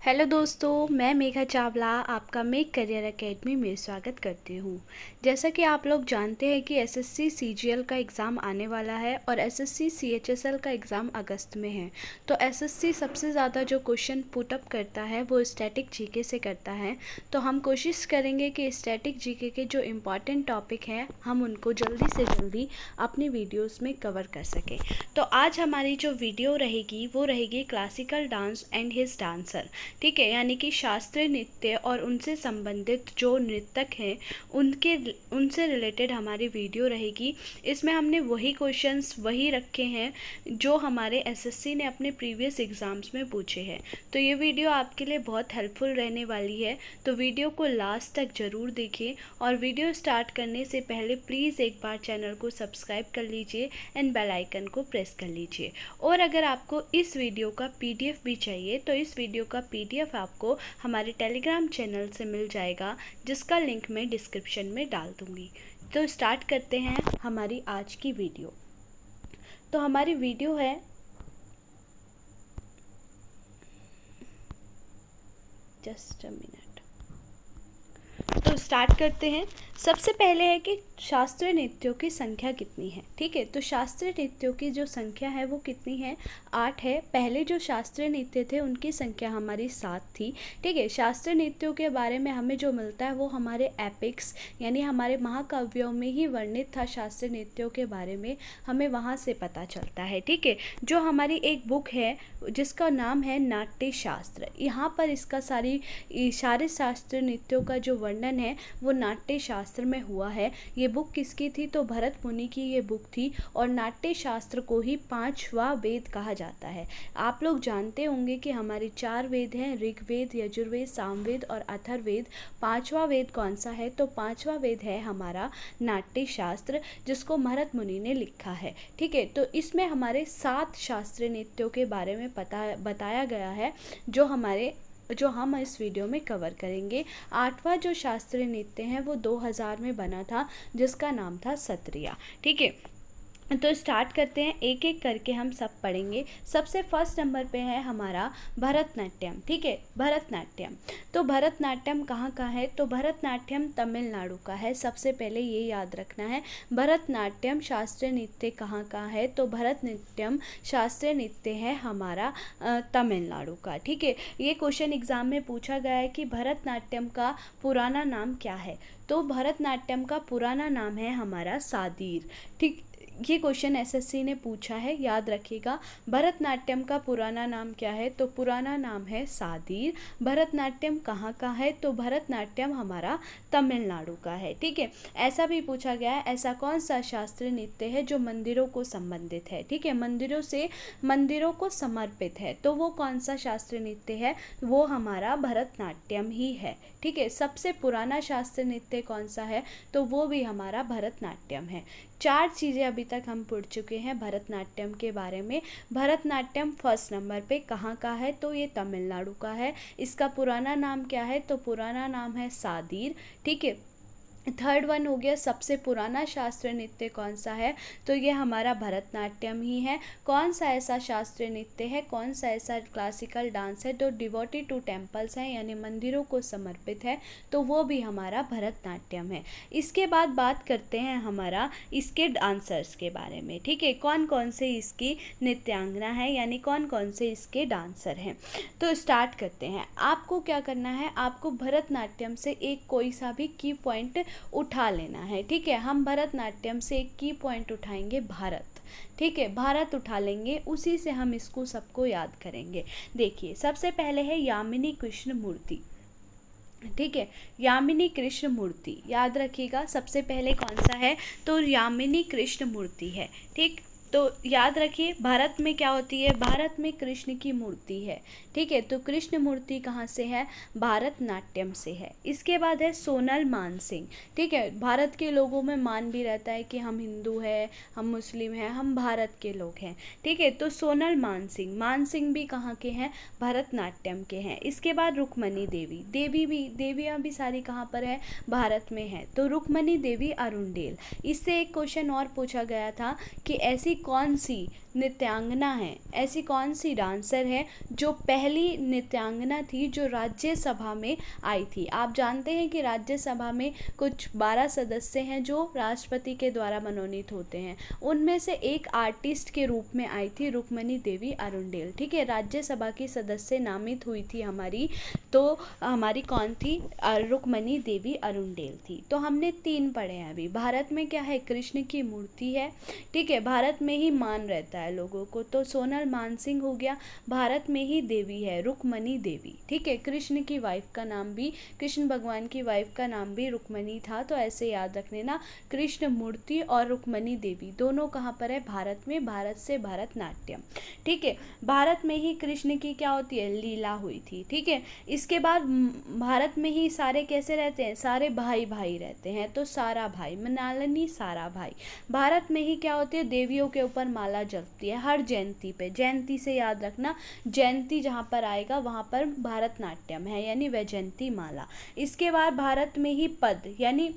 Hello दोस्तों, मैं मेघा चावला आपका मेक करियर एकेडमी में स्वागत करती हूँ। जैसा कि आप लोग जानते हैं कि एसएससी सीजीएल का एग्ज़ाम आने वाला है और एसएससी सीएचएसएल का एग्ज़ाम अगस्त में है। तो एसएससी सबसे ज़्यादा जो क्वेश्चन पुट अप करता है वो स्टैटिक जीके से करता है। तो हम कोशिश करेंगे कि स्टैटिक जीके के जो इम्पॉर्टेंट टॉपिक हैं हम उनको जल्दी से जल्दी अपनी वीडियोज़ में कवर कर सकें। तो आज हमारी जो वीडियो रहेगी वो रहेगी classical dance and his dancer. ठीक है, यानी कि शास्त्रीय नृत्य और उनसे संबंधित जो नृतक हैं उनसे रिलेटेड हमारी वीडियो रहेगी। इसमें हमने वही क्वेश्चंस वही रखे हैं जो हमारे एसएससी ने अपने प्रीवियस एग्ज़ाम्स में पूछे हैं। तो ये वीडियो आपके लिए बहुत हेल्पफुल रहने वाली है, तो वीडियो को लास्ट तक ज़रूर देखिए। और वीडियो स्टार्ट करने से पहले प्लीज़ एक बार चैनल को सब्सक्राइब कर लीजिए एंड बेल आइकन को प्रेस कर लीजिए। और अगर आपको इस वीडियो का पीडीएफ भी चाहिए तो इस वीडियो का पीडीएफ आपको हमारे टेलीग्राम चैनल से मिल जाएगा, जिसका लिंक मैं डिस्क्रिप्शन में डाल दूँगी। तो स्टार्ट करते हैं हमारी आज की वीडियो। तो हमारी वीडियो है जस्ट अ मिनट। तो स्टार्ट करते हैं। सबसे पहले है कि शास्त्रीय नृत्यों की संख्या कितनी है। ठीक है, तो शास्त्रीय नृत्यों की जो संख्या है वो कितनी है, 8 है। पहले जो शास्त्रीय नृत्य थे उनकी संख्या हमारी 7 थी। ठीक है, शास्त्रीय नृत्यों के बारे में हमें जो मिलता है वो हमारे एपिक्स यानी हमारे महाकाव्यों में ही वर्णित था। शास्त्रीय नृत्यों के बारे में हमें वहाँ से पता चलता है। ठीक है, जो हमारी एक बुक है जिसका नाम है नाट्य शास्त्र, यहाँ पर इसका सारे शास्त्रीय नृत्यों का जो वर्णन है वो नाट्य शास्त्र में हुआ है। ये बुक किसकी थी, तो भरत मुनि की ये बुक थी। और नाट्य शास्त्र को ही 5वां वेद कहा जाता है। आप लोग जानते होंगे कि हमारे 4 वेद हैं, ऋग्वेद, यजुर्वेद, सामवेद और अथर्ववेद। 5वां वेद कौन सा है, तो 5वां वेद है हमारा नाट्य शास्त्र, जिसको भरत मुनि ने लिखा है। ठीक है, तो इसमें हमारे 7 शास्त्रीय नृत्यों के बारे में बताया गया है जो हम इस वीडियो में कवर करेंगे। 8वां जो शास्त्रीय नृत्य है वो 2000 में बना था, जिसका नाम था सत्रिया। ठीक है, तो स्टार्ट करते हैं, एक एक करके हम सब पढ़ेंगे। सबसे फर्स्ट नंबर पे है हमारा भरतनाट्यम। ठीक है, भरतनाट्यम। तो भरतनाट्यम कहाँ का है, तो भरतनाट्यम तमिलनाडु का है। सबसे पहले ये याद रखना है। भरतनाट्यम शास्त्रीय नृत्य कहाँ का है, तो भरतनाट्यम शास्त्रीय नृत्य है हमारा तमिलनाडु का। ठीक है, ये क्वेश्चन एग्जाम में पूछा गया है कि भरतनाट्यम का पुराना नाम क्या है, तो भरतनाट्यम का पुराना नाम है हमारा सादीर। ठीक, ये क्वेश्चन एसएससी ने पूछा है, याद रखिएगा। भरतनाट्यम का पुराना नाम क्या है, तो पुराना नाम है सादीर। भरतनाट्यम कहाँ का है, तो भरतनाट्यम हमारा तमिलनाडु का है। ठीक है, ऐसा भी पूछा गया है, ऐसा कौन सा शास्त्रीय नृत्य है जो मंदिरों को संबंधित है। ठीक है, मंदिरों को समर्पित है, तो वो कौन सा शास्त्रीय नृत्य है, वो हमारा भरतनाट्यम ही है। ठीक है, सबसे पुराना शास्त्रीय नृत्य कौन सा है, तो वो भी हमारा भरतनाट्यम है। 4 चीज़ें अभी तक हम पढ़ चुके हैं भरतनाट्यम के बारे में। भरतनाट्यम फर्स्ट नंबर पे कहाँ का है, तो ये तमिलनाडु का है। इसका पुराना नाम क्या है, तो पुराना नाम है सादीर। ठीक है, थर्ड वन हो गया सबसे पुराना शास्त्रीय नृत्य कौन सा है, तो ये हमारा भरतनाट्यम ही है। कौन सा ऐसा शास्त्रीय नृत्य है, कौन सा ऐसा क्लासिकल डांस है जो डिवोटी टू टेम्पल्स है यानी मंदिरों को समर्पित है, तो वो भी हमारा भरतनाट्यम है। इसके बाद बात करते हैं हमारा इसके डांसर्स के बारे में। ठीक है, कौन कौन से इसकी नृत्यांगना है यानी कौन कौन से इसके डांसर हैं। तो स्टार्ट करते हैं। आपको क्या करना है, आपको भरतनाट्यम से एक कोई सा भी की पॉइंट उठा लेना है। ठीक है, हम भरतनाट्यम से एक की पॉइंट उठाएंगे भारत। ठीक है, भारत उठा लेंगे, उसी से हम इसको सबको याद करेंगे। देखिए, सबसे पहले है यामिनी कृष्ण मूर्ति। ठीक है, यामिनी कृष्ण मूर्ति याद रखिएगा। सबसे पहले कौन सा है, तो यामिनी कृष्ण मूर्ति है। ठीक, तो याद रखिए भारत में क्या होती है, भारत में कृष्ण की मूर्ति है। ठीक है, तो कृष्ण मूर्ति कहाँ से है, भरतनाट्यम से है। इसके बाद है सोनल मानसिंह। ठीक है, भारत के लोगों में मान भी रहता है कि हम हिंदू हैं, हम मुस्लिम हैं, हम भारत के लोग हैं। ठीक है, तो सोनल मानसिंह भी कहाँ के हैं, भरतनाट्यम के हैं। इसके बाद रुक्मणी देवियाँ भी सारी कहाँ पर है, भारत में है। तो रुक्मणी देवी अरुंडेल। इससे एक क्वेश्चन और पूछा गया था कि ऐसी कौन सी नृत्यांगना है, ऐसी कौन सी डांसर है जो पहली नृत्यांगना थी जो राज्यसभा में आई थी। आप जानते हैं कि राज्यसभा में कुछ 12 सदस्य हैं जो राष्ट्रपति के द्वारा मनोनीत होते हैं, उनमें से एक आर्टिस्ट के रूप में आई थी रुक्मणी देवी अरुणडेल। ठीक है, राज्यसभा की सदस्य नामित हुई थी हमारी, तो हमारी कौन थी, रुक्मणी देवी अरुणडेल थी। तो हमने 3 पढ़े हैं अभी। भारत में क्या है, कृष्ण की मूर्ति है। ठीक है, भारत में ही मान रहता है लोगों को, तो सोनल मानसिंह हो गया। भारत में ही देवी है रुक्मणी देवी। ठीक है, कृष्ण की वाइफ का नाम भी, कृष्ण भगवान की वाइफ का नाम भी रुक्मणी था, तो ऐसे याद रखने ना, कृष्ण मूर्ति और रुक्मणी देवी दोनों कहाँ पर है, भारत में। भारत से भरतनाट्यम। ठीक है, भारत में ही कृष्ण की क्या होती है, लीला हुई थी। ठीक है, इसके बाद भारत में ही सारे कैसे रहते हैं, सारे भाई भाई रहते हैं, तो सारा भाई, मृणालिनी सारा भाई। भारत में ही क्या होती है, देवियों के ऊपर माला जपती है हर जयंती पे। जयंती से याद रखना, जयंती जहाँ पर आएगा वहाँ पर भरतनाट्यम है, यानी वैजयंती माला। इसके बाद भारत में ही पद, यानी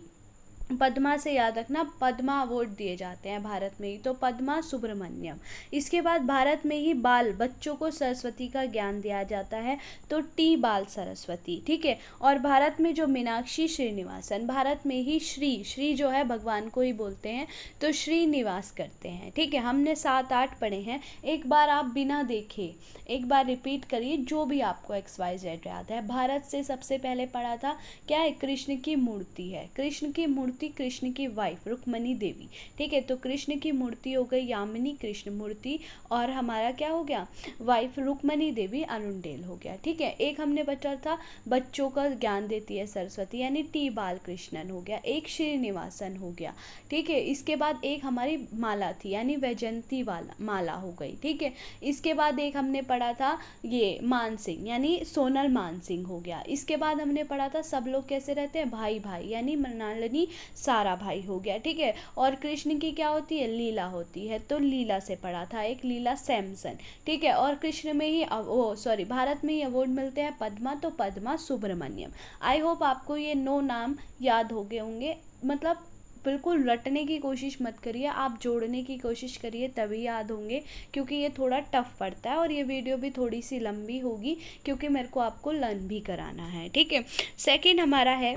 पद्मा से याद रखना, पद्मा अवार्ड दिए जाते हैं भारत में ही, तो पद्मा सुब्रमण्यम। इसके बाद भारत में ही बाल, बच्चों को सरस्वती का ज्ञान दिया जाता है, तो टी बाल सरस्वती। ठीक है, और भारत में जो मीनाक्षी श्रीनिवासन, भारत में ही श्री जो है भगवान को ही बोलते हैं, तो श्री निवास करते हैं। ठीक है, हमने 7-8 पढ़े हैं, एक बार आप बिना देखे एक बार रिपीट करिए जो भी आपको XYZ याद है। भारत से सबसे पहले पढ़ा था क्या है, कृष्ण की मूर्ति है, कृष्ण की मूर्ति, कृष्ण की वाइफ रुक्मणी देवी। ठीक है, तो कृष्ण की मूर्ति हो गई यामिनी कृष्ण मूर्ति, और हमारा क्या हो गया, वाइफ रुक्मणी देवी अरुणडेल हो गया। ठीक है, एक हमने बचा था बच्चों का ज्ञान देती है सरस्वती, यानी टी बालकृष्णन हो गया, एक श्रीनिवासन हो गया। ठीक है, इसके बाद एक हमारी माला थी, यानी वैजयंती वाला माला हो गई। ठीक है, इसके बाद एक हमने पढ़ा था ये मानसिंह, यानी सोनल मानसिंह हो गया। इसके बाद हमने पढ़ा था सब लोग कैसे रहते हैं, भाई भाई, यानी मृणालिनी सारा भाई हो गया। ठीक है, और कृष्ण की क्या होती है, लीला होती है, तो लीला से पढ़ा था, एक लीला सैमसन। ठीक है, और कृष्ण में ही भारत में ही अवार्ड मिलते हैं पद्मा, तो पद्मा सुब्रमण्यम। आई होप आपको ये 9 नाम याद हो गए होंगे। मतलब बिल्कुल रटने की कोशिश मत करिए, आप जोड़ने की कोशिश करिए, तभी याद होंगे, क्योंकि ये थोड़ा टफ पड़ता है, और ये वीडियो भी थोड़ी सी लंबी होगी क्योंकि मेरे को आपको लर्न भी कराना है। ठीक है, सेकंड हमारा है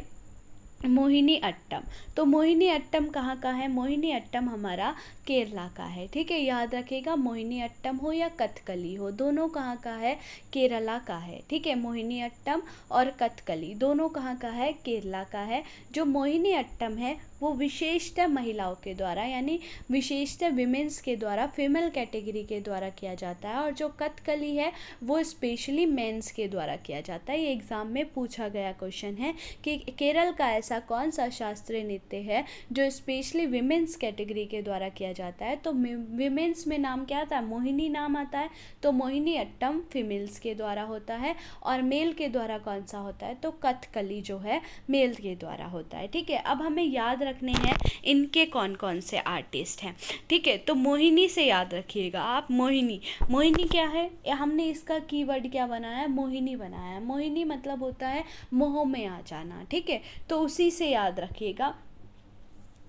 मोहिनी अट्टम। तो मोहिनी अट्टम कहाँ का है, मोहिनी अट्टम हमारा केरला का है। ठीक है, याद रखिएगा, मोहिनी अट्टम हो या कथकली हो, दोनों कहाँ का है, केरला का है। ठीक है, मोहिनी अट्टम और कथकली दोनों कहाँ का है, केरला का है। जो मोहिनी अट्टम है वो विशेषतः महिलाओं के द्वारा, यानी विशेषतः विमेंस के द्वारा, फीमेल कैटेगरी के द्वारा किया जाता है, और जो कथकली है वो स्पेशली मेंस के द्वारा किया जाता है। ये एग्जाम में पूछा गया क्वेश्चन है कि केरल का ऐसा कौन सा शास्त्रीय नृत्य है जो स्पेशली विमेंस कैटेगरी के द्वारा किया जाता है। तो विमेंस में नाम क्या आता है, मोहिनी नाम आता है, तो मोहिनी अट्टम फीमेल्स के द्वारा होता है, और मेल के द्वारा कौन सा होता है, तो कथकली जो है मेल के द्वारा होता है। ठीक है, अब हमें याद रखने हैं इनके कौन कौन से आर्टिस्ट हैं। ठीक है, तो मोहिनी से याद रखिएगा आप, मोहिनी, मोहिनी क्या है, हमने इसका कीवर्ड क्या बनाया है, मोहिनी बनाया है। मोहिनी मतलब होता है मोह में आ जाना। ठीक है, तो उसी से याद रखिएगा।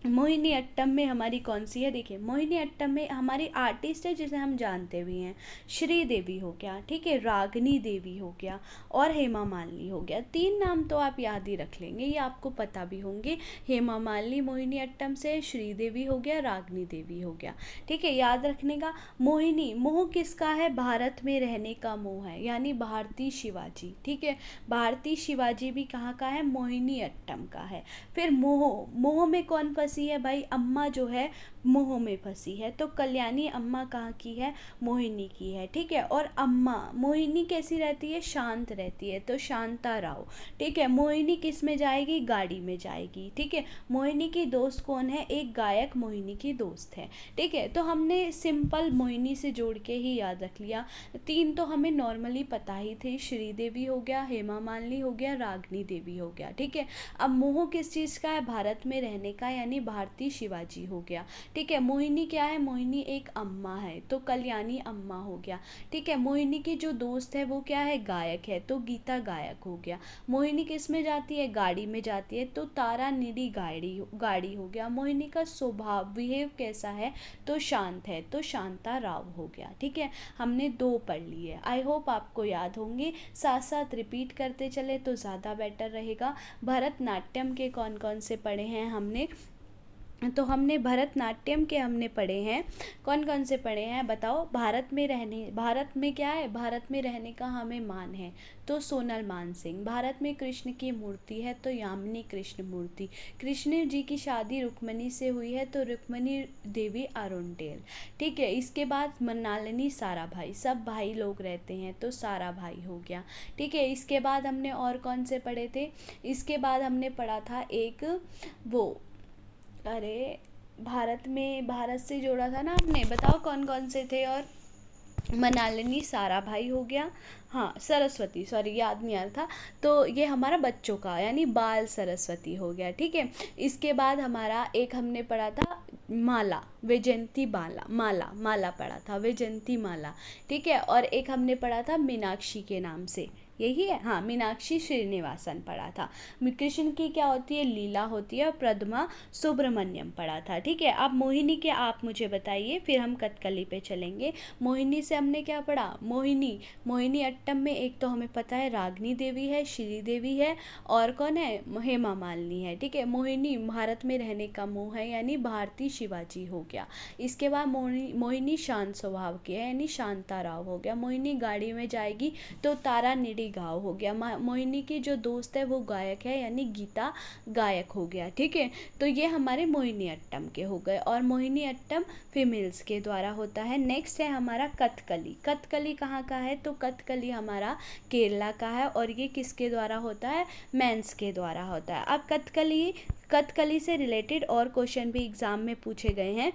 मोहिनी अट्टम में हमारी कौन सी है, देखिए मोहिनी अट्टम में हमारी आर्टिस्ट है जिसे हम जानते भी हैं, श्री देवी हो गया। ठीक है, रागनी देवी हो गया, और हेमा मालिनी हो गया। 3 नाम तो आप याद ही रख लेंगे, ये आपको पता भी होंगे। हेमा मालिनी मोहिनी अट्टम से, श्री देवी हो गया, रागनी देवी हो गया। ठीक है, याद रखने का। मोहिनी, मोह किसका है, भारत में रहने का मोह है, यानी भारती शिवाजी। ठीक है, भारती शिवाजी भी कहाँ का है, मोहिनी अट्टम का है। फिर मोह, मोह में कौन फंसी है भाई, अम्मा जो है मोह में फंसी है, तो कल्याणी अम्मा कहाँ की है, मोहिनी की है। ठीक है, और अम्मा मोहिनी कैसी रहती है, शांत रहती है, तो शांता राव। ठीक है, मोहिनी किस में जाएगी, गाड़ी में जाएगी। ठीक है, मोहिनी की दोस्त कौन है, एक गायक मोहिनी की दोस्त है। ठीक है, तो हमने सिंपल मोहिनी से जोड़ के ही याद रख लिया। 3 तो हमें नॉर्मली पता ही थे, श्रीदेवी हो गया, हेमा मालिनी हो गया, रागनी देवी हो गया। ठीक है, अब मोह किस चीज़ का है, भारत में रहने का, यानी यानी भारती शिवाजी हो गया। ठीक है, मोहिनी क्या है, मोहिनी एक अम्मा है, तो कल्याणी अम्मा हो गया। ठीक है, मोहिनी की जो दोस्त है वो क्या है, गायक है, तो गीता गायक हो गया। मोहिनी किस में जाती है, गाड़ी में जाती है, तो तारा नीडी गाड़ी हो गया। मोहिनी का स्वभाव बिहेव कैसा है, तो शांत है, तो शांता राव हो गया। ठीक है, हमने 2 पढ़ लिए। आई होप आपको याद होंगे, साथ साथ रिपीट करते चले तो ज़्यादा बेटर रहेगा। भरतनाट्यम के कौन कौन से पढ़े हैं हमने, तो हमने भरतनाट्यम के हमने पढ़े हैं, कौन कौन से पढ़े हैं बताओ। भारत में क्या है, भारत में रहने का हमें मान है, तो सोनल मान सिंह। भारत में कृष्ण की मूर्ति है, तो यामिनी कृष्ण मूर्ति। कृष्ण जी की शादी रुक्मणी से हुई है, तो रुक्मणी देवी अरुणडेल। ठीक है, इसके बाद मृणालिनी साराभाई, सब भाई लोग रहते हैं, तो साराभाई हो गया। ठीक है, इसके बाद हमने और कौन से पढ़े थे, इसके बाद हमने पढ़ा था एक वो, अरे भारत से जोड़ा था ना हमने, बताओ कौन कौन से थे। और मृणालिनी साराभाई हो गया, हाँ सरस्वती, सॉरी याद नहीं आ रहा था, तो ये हमारा बच्चों का यानी बाल सरस्वती हो गया। ठीक है, इसके बाद हमारा एक हमने पढ़ा था माला, वैजयंती माला पढ़ा था, वैजयंती माला। ठीक है, और एक हमने पढ़ा था मीनाक्षी के नाम से, यही है, हाँ मीनाक्षी श्रीनिवासन पढ़ा था। कृष्ण की क्या होती है, लीला होती है, और प्रदमा सुब्रमण्यम पढ़ा था। ठीक है, अब मोहिनी के आप मुझे बताइए, फिर हम कथकली पे चलेंगे। मोहिनी से हमने क्या पढ़ा, मोहिनी अट्टम में एक तो हमें पता है रागनी देवी है, श्री देवी है, और कौन है, हेमा मालिनी है। ठीक है, मोहिनी भारत में रहने का मोह है, यानी भारती शिवाजी हो गया। इसके बाद मोहिनी शांत स्वभाव की है, यानी शांता राव हो गया। मोहिनी गाड़ी में जाएगी, तो तारा निडी गाँव हो गया। मोहिनी की जो दोस्त है वो गायक है, यानी गीता गायक हो गया। ठीक है, तो ये हमारे मोहिनी अट्टम के हो गए, और मोहिनी अट्टम फीमेल्स के द्वारा होता है। नेक्स्ट है हमारा कथकली। कथकली कहाँ का है, तो कथकली हमारा केरला का है, और ये किसके द्वारा होता है, मेंस के द्वारा होता है। अब कथकली से रिलेटेड और क्वेश्चन भी एग्जाम में पूछे गए हैं,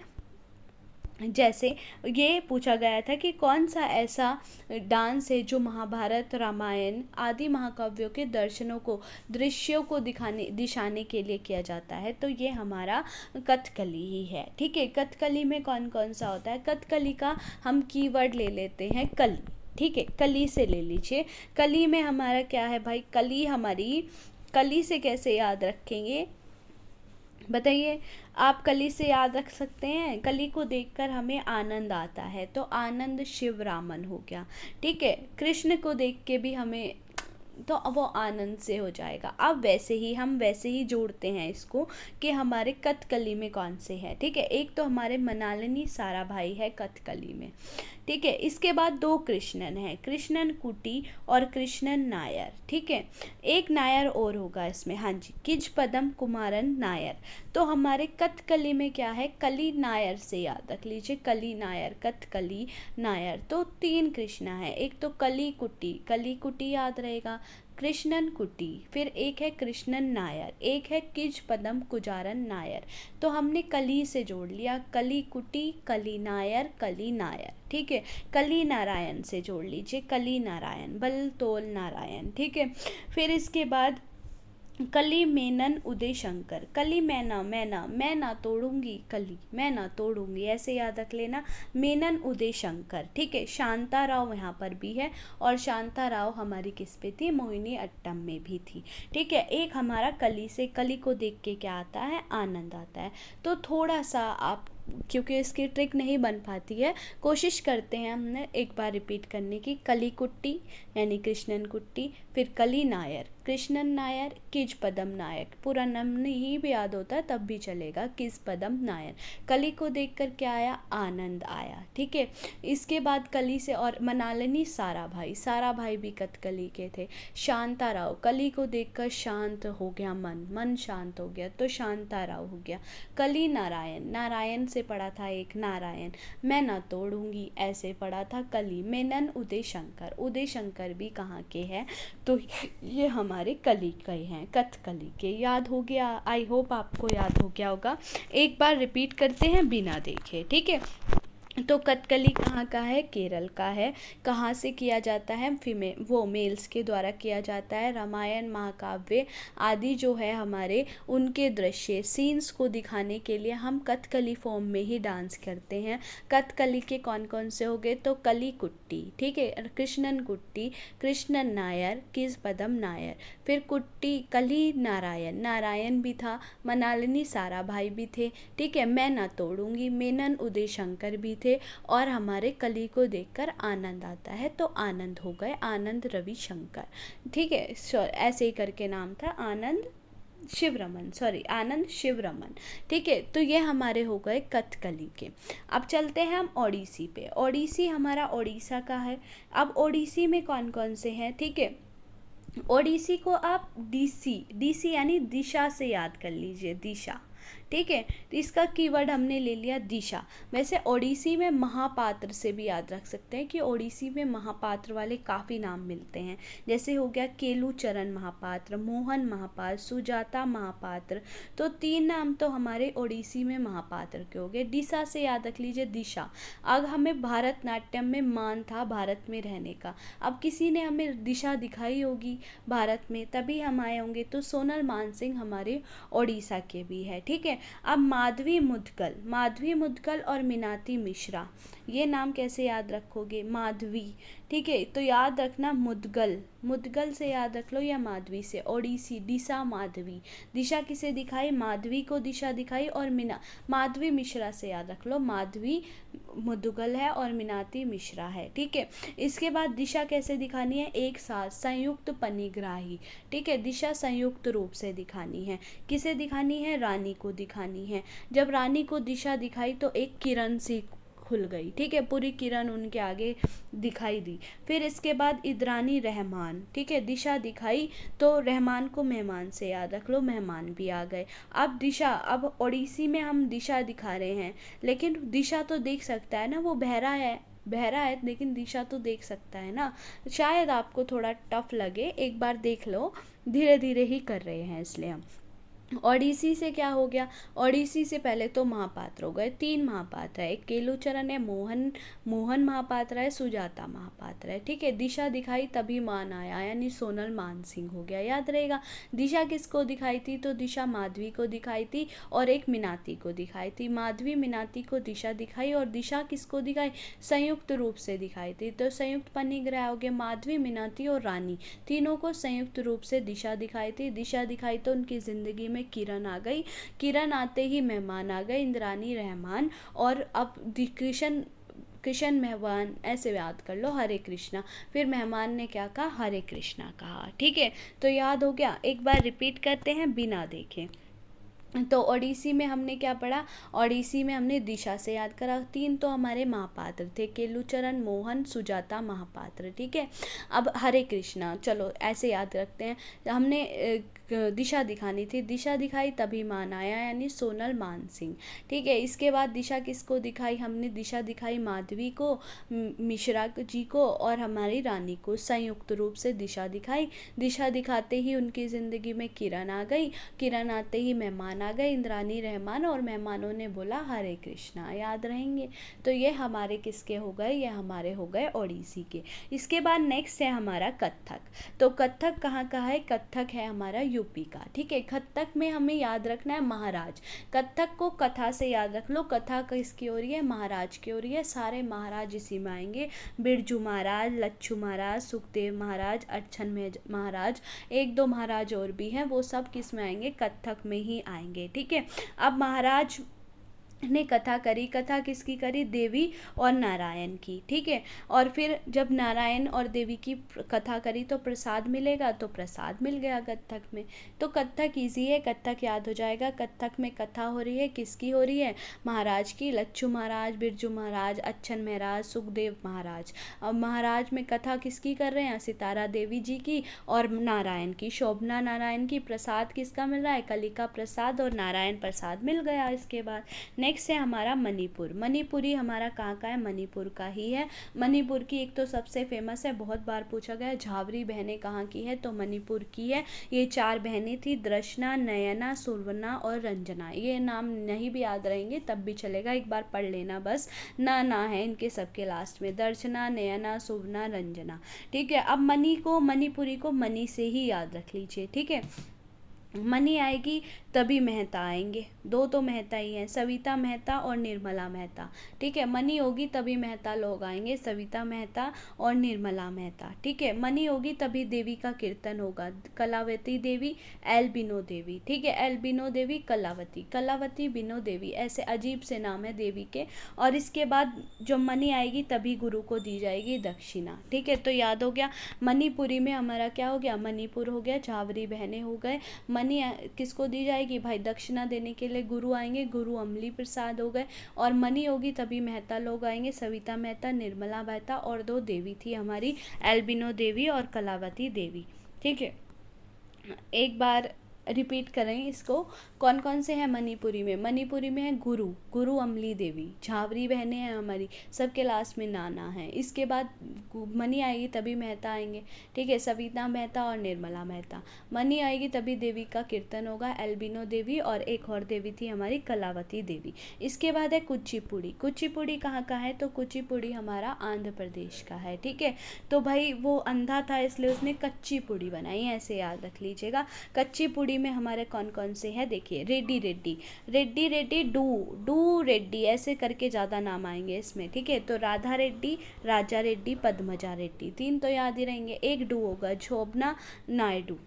जैसे ये पूछा गया था कि कौन सा ऐसा डांस है जो महाभारत, रामायण आदि महाकाव्यों के दृश्यों को दिखाने के लिए किया जाता है, तो ये हमारा कथकली ही है। ठीक है, कथकली में कौन कौन सा होता है, कथकली का हम कीवर्ड ले लेते हैं कली। ठीक है, कली से ले लीजिए। कली में हमारा क्या है भाई, कली से कैसे याद रखेंगे बताइए, आप कली से याद रख सकते हैं, कली को देखकर हमें आनंद आता है, तो आनंद शिवरामन हो गया। ठीक है, कृष्ण को देख के भी हमें, तो वो आनंद से हो जाएगा। अब हम वैसे ही जोड़ते हैं इसको कि हमारे कथकली में कौन से हैं। ठीक है, एक तो हमारे मृणालिनी साराभाई है कथकली में। ठीक है, इसके बाद 2 कृष्णन हैं, कृष्णन कुटी और कृष्णन नायर। ठीक है, एक नायर और होगा इसमें, हाँ जी, किज पदम कुमारन नायर। तो हमारे कथकली में क्या है, कली नायर से याद रख लीजिए, कली नायर, कथकली नायर। तो 3 कृष्णा है, एक तो कली कुटी याद रहेगा, कृष्णन कुटी, फिर एक है कृष्णन नायर, एक है किज पदम कुजारन नायर। तो हमने कली से जोड़ लिया, कली कुटी, कली नायर। ठीक है, कली नारायण से जोड़ लीजिए, कली नारायण, बल तोल नारायण। ठीक है, फिर इसके बाद कली मेनन उदय शंकर, कली मैं ना तोड़ूंगी, कली मैं ना तोड़ूंगी, ऐसे याद रख लेना, मेनन उदय शंकर। ठीक है, शांता राव यहाँ पर भी है, और शांता राव हमारी किस पे थी, मोहिनी अट्टम में भी थी। ठीक है, एक हमारा कली को देख के क्या आता है, आनंद आता है। तो थोड़ा सा आप, क्योंकि इसकी ट्रिक नहीं बन पाती है, कोशिश करते हैं हमने एक बार रिपीट करने की, कली कुट्टी यानी कृष्णन कुट्टी, फिर कली नायर, कृष्णन नायर, किज पदम नायक, पूरा नाम नहीं भी याद होता तब भी चलेगा, किज पदम नायर। कली को देखकर क्या आया, आनंद आया। ठीक है, इसके बाद कली से और मृणालिनी साराभाई भी कथकली के थे। शांता राव, कली को देखकर शांत हो गया मन शांत हो गया, तो शांता राव हो गया। कली नारायण से पढ़ा था एक नारायण, मैं ना तोड़ूंगी ऐसे पढ़ा था कली। मेनन उदय शंकर भी कहाँ के हैं, तो ये हमारे कली के हैं, कथकली के। याद हो गया, आई होप आपको याद हो गया होगा। एक बार रिपीट करते हैं बिना देखे। ठीक है, तो कथकली कहाँ का है? केरल का है। कहाँ से किया जाता है? मेल्स के द्वारा किया जाता है। रामायण, महाकाव्य आदि जो है हमारे, उनके दृश्य सीन्स को दिखाने के लिए हम कथकली फॉर्म में ही डांस करते हैं। कथकली के कौन कौन से हो गए? तो कली कुट्टी, ठीक है, कृष्णन कुट्टी, कृष्णन नायर, किस पदम नायर। फिर कुट्टी कली नारायण, नारायण भी था, मनालिनी साराभाई भी थे, ठीक है, मैं ना तोड़ूंगी, मेनन उदय शंकर भी थे, और हमारे कली को देखकर आनंद आता है, तो आनंद हो गए, आनंद रविशंकर, ठीक है, ऐसे ही करके नाम था, आनंद शिवरमन, सॉरी आनंद शिवरमन, ठीक है। तो ये हमारे हो गए कथकली के। अब चलते हैं हम ओडिसी पे। ओडिसी हमारा ओडिशा का है। अब ओडिसी में कौन कौन से हैं, ठीक है। ओडिसी को आप डीसी, डीसी यानी दिशा से याद कर लीजिए, दिशा, ठीक है। तो इसका कीवर्ड हमने ले लिया दिशा। वैसे ओडिसी में महापात्र से भी याद रख सकते हैं कि ओडिसी में महापात्र वाले काफ़ी नाम मिलते हैं। जैसे हो गया केलू चरण महापात्र, मोहन महापात्र, सुजाता महापात्र। तो 3 नाम तो हमारे ओडिसी में महापात्र के हो गए। दिशा से याद रख लीजिए, दिशा। अब हमें भारतनाट्यम में मान था भारत में रहने का। अब किसी ने हमें दिशा दिखाई होगी भारत में, तभी हम आए होंगे। तो सोनल मानसिंह हमारे ओडिशा के भी है, ठीक है। अब माधवी मुद्गल, माधवी मुद्गल और मीनाती मिश्रा, ये नाम कैसे याद रखोगे? माधवी, ठीक है, तो याद रखना मुद्गल, मुद्गल से याद रख लो या माधवी से। ओडिसी दिशा माधवी, दिशा किसे दिखाई? माधवी को दिशा दिखाई। और माधवी मिश्रा से याद रख लो, माधवी मुद्गल है और मीनाती मिश्रा है, ठीक है। इसके बाद दिशा कैसे दिखानी है? एक साथ संयुक्त पनिग्राही, ठीक है, दिशा संयुक्त रूप से दिखानी है। किसे दिखानी है? रानी को दिखानी है। जब रानी को दिशा दिखाई तो एक किरण सी खुल गई, ठीक है, पूरी किरण उनके आगे दिखाई दी। फिर इसके बाद इद्रानी रहमान, ठीक है, दिशा दिखाई तो रहमान को मेहमान से याद रख लो, मेहमान भी आ गए। अब दिशा, अब ओडिसी में हम दिशा दिखा रहे हैं, लेकिन दिशा तो देख सकता है ना, वो बहरा है, बहरा है लेकिन दिशा तो देख सकता है ना। शायद आपको थोड़ा टफ लगे, एक बार देख लो, धीरे धीरे ही कर रहे हैं इसलिए हम। ओडिसी से क्या हो गया? ओडिसी से पहले तो महापात्र हो गए, 3 महापात्र है, एक केलूचरण है, मोहन महापात्र है, सुजाता महापात्र है, ठीक है। दिशा दिखाई तभी मान आया, यानी सोनल मान सिंह हो गया, याद रहेगा। दिशा किसको दिखाई थी? तो दिशा माधवी को दिखाई थी और एक मीनाती को दिखाई थी। माधवी मीनाती को दिशा दिखाई और दिशा किसको दिखाई? संयुक्त रूप से दिखाई थी। तो संयुक्त पनिग्रह हो गए, माधवी, मीनाती और रानी, तीनों को संयुक्त रूप से दिशा दिखाई थी। दिशा दिखाई तो उनकी जिंदगी में किरण आ गई, किरण आते ही मेहमान आ गए, इंद्रानी रहमान। और अब कृष्ण मेहमान, ऐसे याद कर लो, हरे कृष्णा। फिर मेहमान ने क्या कहा? हरे कृष्णा कहा, ठीक है। तो याद हो गया, एक बार रिपीट करते हैं बिना देखे। तो ओडिसी में हमने क्या पढ़ा? ओडिसी में हमने दिशा से याद करा। 3 तो हमारे महापात्र थे, केलूचरण, मोहन, सुजाता महापात्र, ठीक है। अब हरे कृष्णा, चलो ऐसे याद रखते हैं। हमने दिशा दिखानी थी, दिशा दिखाई तभी मान आया, यानी सोनल मान सिंह, ठीक है। इसके बाद दिशा किसको दिखाई? हमने दिशा दिखाई माधवी को, मिश्रा जी को और हमारी रानी को, संयुक्त रूप से दिशा दिखाई। दिशा दिखाते ही उनकी ज़िंदगी में किरण आ गई, किरण आते ही मेहमान आ गए, इंद्रानी रहमान, और मेहमानों ने बोला हरे कृष्णा, याद रहेंगे। तो ये हमारे किसके हो गए? ये हमारे हो गए ओडिसी के। इसके बाद नेक्स्ट है हमारा कथक। तो कथक कहाँ का है? कथक है हमारा यूपी का, ठीक है। कथक में हमें याद रखना है महाराज। कथक को कथा से याद रख लो, कथा किसकी हो रही है? महाराज की हो रही है। सारे महाराज इसी में आएंगे, बिरजू महाराज, लच्छू महाराज, सुखदेव महाराज, अच्छन महाराज, 1-2 महाराज और भी हैं, वो सब किस में आएंगे? कथक में ही आएंगे, ठीक है। अब महाराज ने कथा करी, कथा किसकी करी? देवी और नारायण की, ठीक है। और फिर जब नारायण और देवी की कथा करी तो प्रसाद मिलेगा, तो प्रसाद मिल गया कथक में। तो कथक इजी है, कथक याद हो जाएगा। कथक में कथा हो रही है, किसकी हो रही है? महाराज की, लच्छू महाराज, बिरजू महाराज, अच्छन महाराज, सुखदेव महाराज। अब महाराज में कथा किसकी कर रहे हैं? सितारा देवी जी की और नारायण की, शोभना नारायण की। प्रसाद किसका मिल रहा है? कलिका प्रसाद और नारायण प्रसाद मिल गया। इसके बाद नेक्स्ट है हमारा मणिपुर। मणिपुरी हमारा कहाँ का है, मणिपुर का ही है। मणिपुर की एक तो सबसे फेमस है, बहुत बार पूछा गया, झावरी बहनें कहाँ की है, तो मणिपुर की है। ये 4 बहनें थी, दृष्णा, नयना, सुवर्णा और रंजना। ये नाम नहीं भी याद रहेंगे तब भी चलेगा, एक बार पढ़ लेना बस। ना है इनके सबके लास्ट में, दर्शना, नयना, सुवर्णा, रंजना। ठीक है, अब मणिपुरी को मणि से ही याद रख लीजिए। ठीक है, मणि आएगी तभी मेहता आएंगे, 2 तो मेहता ही हैं, सविता मेहता और निर्मला मेहता। ठीक है, मणि होगी तभी मेहता लोग आएंगे, सविता मेहता और निर्मला मेहता। ठीक है, मणि होगी तभी देवी का कीर्तन होगा, कलावती देवी, एल्बिनो देवी। ठीक है, एल्बिनो देवी, कलावती बिनो देवी, ऐसे अजीब से नाम है देवी के। और इसके बाद जो मणि आएगी तभी गुरु को दी जाएगी दक्षिणा। ठीक है, तो याद हो गया, मणिपुरी में हमारा क्या हो गया, मणिपुर हो गया, झावरी बहनें हो गए। मणि किसको दी जाएगी भाई, दक्षिणा देने के लिए गुरु आएंगे, गुरु अमली प्रसाद हो गए। और मणि होगी तभी मेहता लोग आएंगे, सविता मेहता, निर्मला मेहता और 2 देवी थी हमारी, एल्बिनो देवी और कलावती देवी। ठीक है, एक बार रिपीट करें इसको, कौन कौन से हैं मणिपुरी में। मणिपुरी में है गुरु अमली देवी, झावरी बहनें हैं हमारी, सबके लास्ट में नाना है। इसके बाद मणि आएगी तभी मेहता आएंगे। ठीक है, सविता मेहता और निर्मला मेहता। मणि आएगी तभी देवी का कीर्तन होगा, एल्बिनो देवी और एक और देवी थी हमारी कलावती देवी। इसके बाद है कुचिपुड़ी कहाँ का है, तो कुचिपुड़ी हमारा आंध्र प्रदेश का है। ठीक है, तो भाई वो अंधा था इसलिए उसने कच्ची पुड़ी बनाई, ऐसे याद रख लीजिएगा। कच्ची पुड़ी में हमारे कौन कौन से हैं देखिए, रेड्डी, डू रेड्डी, ऐसे करके ज़्यादा नाम आएंगे इसमें। ठीक है, तो राधा रेड्डी, राजा रेड्डी, पद्मजा रेड्डी, 3 तो याद ही रहेंगे। एक डू होगा, शोभना नायडू।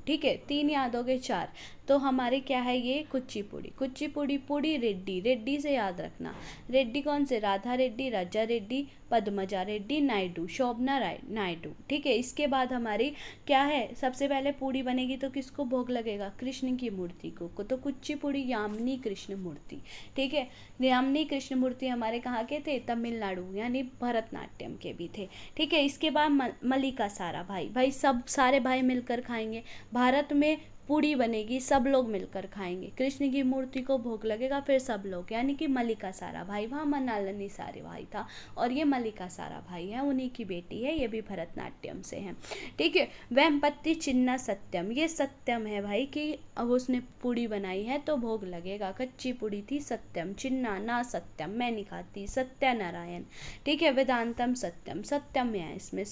ठीक है, 3 याद हो गए, 4 तो हमारे क्या है ये, कुचिपुड़ी पुड़ी रेड्डी से याद रखना। रेड्डी कौन से, राधा रेड्डी, राजा रेड्डी, पद्मजा रेड्डी, नायडू, शोभना नायडू। ठीक है, इसके बाद हमारी क्या है, सबसे पहले पूड़ी बनेगी तो किसको भोग लगेगा, कृष्ण की मूर्ति को, तो कुचिपुड़ी यामिनी कृष्ण मूर्ति। ठीक है, यामिनी कृष्ण मूर्ति हमारे कहाँ के थे, तमिलनाडु, यानी भरतनाट्यम के भी थे। ठीक है, इसके बाद मलिका सारा, भाई सब सारे भाई मिलकर खाएंगे। भारत में पूड़ी बनेगी, सब लोग मिलकर खाएंगे, कृष्ण की मूर्ति को भोग लगेगा, फिर सब लोग, यानी कि मलिका सारा भाई, वहाँ मनालनी सारे भाई था और ये मलिका सारा भाई है, उन्हीं की बेटी है, ये भी भरतनाट्यम से है। ठीक है, वेम्पत्ति चिन्ना सत्यम, ये सत्यम है भाई कि अब उसने पूड़ी बनाई है तो भोग लगेगा, कच्ची पूड़ी थी, सत्यम, चिन्ना ना सत्यम, मैं नहीं खाती, सत्यनारायण। ठीक है, वेदांतम सत्यम, सत्यम में है इसमें,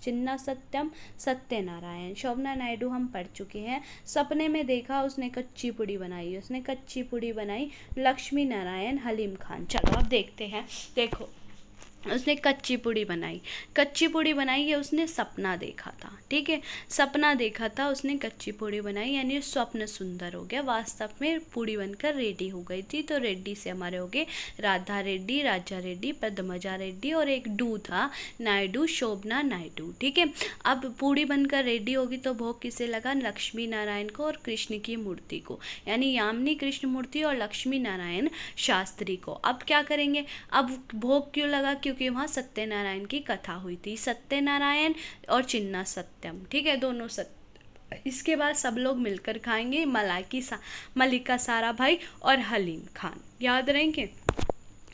चिन्ना सत्यम, सत्यनारायण। शोभना नायडू हम पढ़ चुके हैं, सपने में देखा उसने कच्ची पुड़ी बनाई, लक्ष्मी नारायण, हलीम खान। चलो अब देखते हैं, देखो उसने कच्ची पूड़ी बनाई ये उसने सपना देखा था। ठीक है, सपना देखा था उसने, कच्ची पूड़ी बनाई, यानी स्वप्न सुंदर हो गया, वास्तव में पूड़ी बनकर रेडी हो गई थी। तो रेड्डी से हमारे हो गए राधा रेड्डी, राजा रेड्डी, पद्मजा रेड्डी और एक डू था नायडू, शोभना नायडू। ठीक है, अब पूड़ी बनकर रेडी होगी तो भोग किसे लगा, लक्ष्मी नारायण को और कृष्ण की मूर्ति को, यानी यामिनी कृष्ण मूर्ति और लक्ष्मी नारायण शास्त्री को। अब क्या करेंगे, अब भोग क्यों लगा, क्योंकि वहाँ सत्यनारायण की कथा हुई थी, सत्यनारायण और चिन्ना सत्यम। ठीक है, दोनों सत्य। इसके बाद सब लोग मिलकर खाएंगे, मलिका सारा भाई और हलीम खान। याद रहेंगे,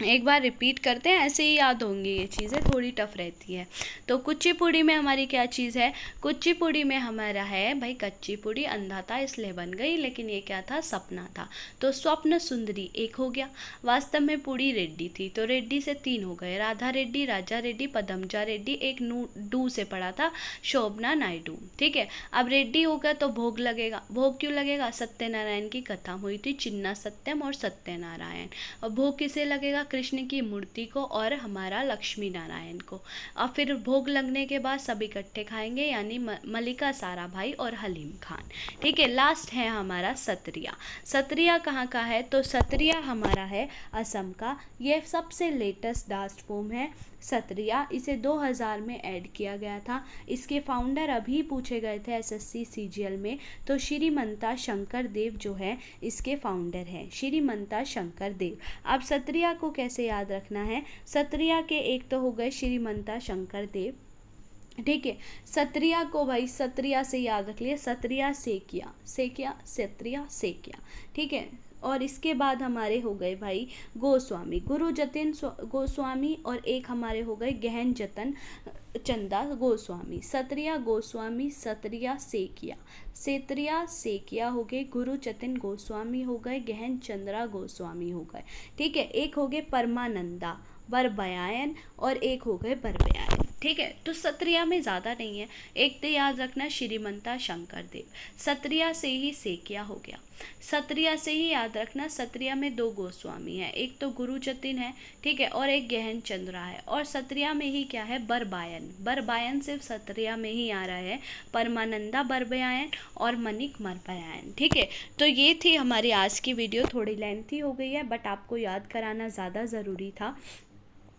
एक बार रिपीट करते हैं, ऐसे ही याद होंगी ये चीज़ें, थोड़ी टफ रहती है। तो कुचिपुड़ी में हमारी क्या चीज़ है, कुचिपुड़ी में हमारा है भाई कच्ची पुड़ी, अंधा था इसलिए बन गई, लेकिन ये क्या था, सपना था, तो स्वप्न सुंदरी एक हो गया। वास्तव में पुड़ी रेड्डी थी, तो रेड्डी से 3 हो गए, राधा रेड्डी, राजा रेड्डी, पद्मजा रेड्डी, एक डू से पड़ा था, शोभना नायडू। ठीक है, अब रेड्डी होगा तो भोग लगेगा, भोग क्यों लगेगा, सत्यनारायण की कथा हुई थी, चिन्ना सत्यम और सत्यनारायण। और भोग किसे लगेगा, कृष्ण की मूर्ति को और हमारा लक्ष्मी नारायण को। और फिर भोग लगने के बाद सब इकट्ठे खाएंगे, यानी मलिका सारा भाई और हलीम खान। ठीक है, लास्ट है हमारा सत्रिया कहाँ का है, तो सत्रिया हमारा है असम का, ये सबसे लेटेस्ट डांस फॉर्म है सत्रिया, इसे 2000 में ऐड किया गया था। इसके फाउंडर अभी पूछे गए थे एसएससी सीजीएल में, तो श्रीमंता शंकर देव जो है इसके फाउंडर हैं, श्रीमंता शंकर देव। अब सत्रिया को कैसे याद रखना है, सत्रिया के एक तो हो गए श्रीमंता शंकर देव। ठीक है, सत्रिया को भाई सत्रिया से याद रख लिया, सत्रिया से किया, सत्रिया से किया। ठीक है, और इसके बाद हमारे हो गए भाई गोस्वामी, गुरु जतिन गोस्वामी, और एक हमारे हो गए गहन जतन चंदा गोस्वामी, सत्रिया गोस्वामी, सत्रिया सेकिया, सेत्रिया सेकिया हो गए, गुरु जतिन गोस्वामी हो गए, गहन चंद्रा गोस्वामी हो गए। ठीक है, एक हो गए परमानंदा बरबयायन, और एक हो गए बरबयायन। ठीक है, तो सत्रिया में ज़्यादा नहीं है, एक तो याद रखना श्रीमंता शंकर देव, सत्रिया से ही सेकिया हो गया, सत्रिया से ही याद रखना, सत्रिया में 2 गोस्वामी है, एक तो गुरु जतिन है, ठीक है, और एक गहन चंद्रा है, और सत्रिया में ही क्या है बरबायन, बरबायन सिर्फ सत्रिया में ही आ रहा है, परमानंदा बरबयायन और मनिक मरबयायन। ठीक है, तो ये थी हमारी आज की वीडियो, थोड़ी लेंथी हो गई है बट आपको याद कराना ज़्यादा ज़रूरी था।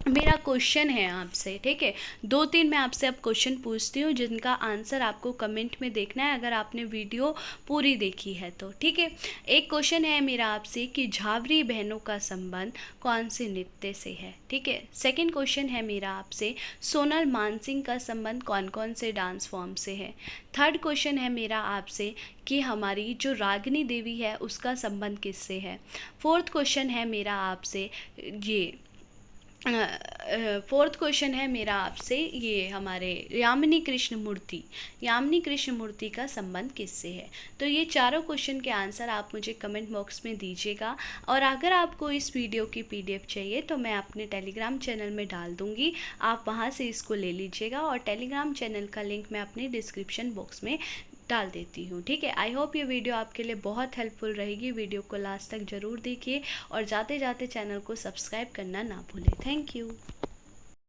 मेरा क्वेश्चन है आपसे, ठीक है, 2-3 मैं आपसे अब क्वेश्चन पूछती हूँ जिनका आंसर आपको कमेंट में देखना है अगर आपने वीडियो पूरी देखी है तो। ठीक है, एक क्वेश्चन है मेरा आपसे कि झावरी बहनों का संबंध कौन से नृत्य से है। ठीक है, सेकंड क्वेश्चन है मेरा आपसे सोनल मानसिंह का संबंध कौन कौन से डांस फॉर्म से है। थर्ड क्वेश्चन है मेरा आपसे कि हमारी जो रागिनी देवी है उसका संबंध किससे है। फोर्थ क्वेश्चन है मेरा आपसे फोर्थ क्वेश्चन है मेरा आपसे ये हमारे यामिनी कृष्ण मूर्ति का संबंध किससे है। तो ये चारों क्वेश्चन के आंसर आप मुझे कमेंट बॉक्स में दीजिएगा, और अगर आपको इस वीडियो की PDF चाहिए तो मैं अपने टेलीग्राम चैनल में डाल दूँगी, आप वहाँ से इसको ले लीजिएगा, और टेलीग्राम चैनल का लिंक मैं अपने डिस्क्रिप्शन बॉक्स में डाल देती हूँ। ठीक है, आई होप ये वीडियो आपके लिए बहुत हेल्पफुल रहेगी। वीडियो को लास्ट तक ज़रूर देखिए और जाते जाते चैनल को सब्सक्राइब करना ना भूलें। Thank you.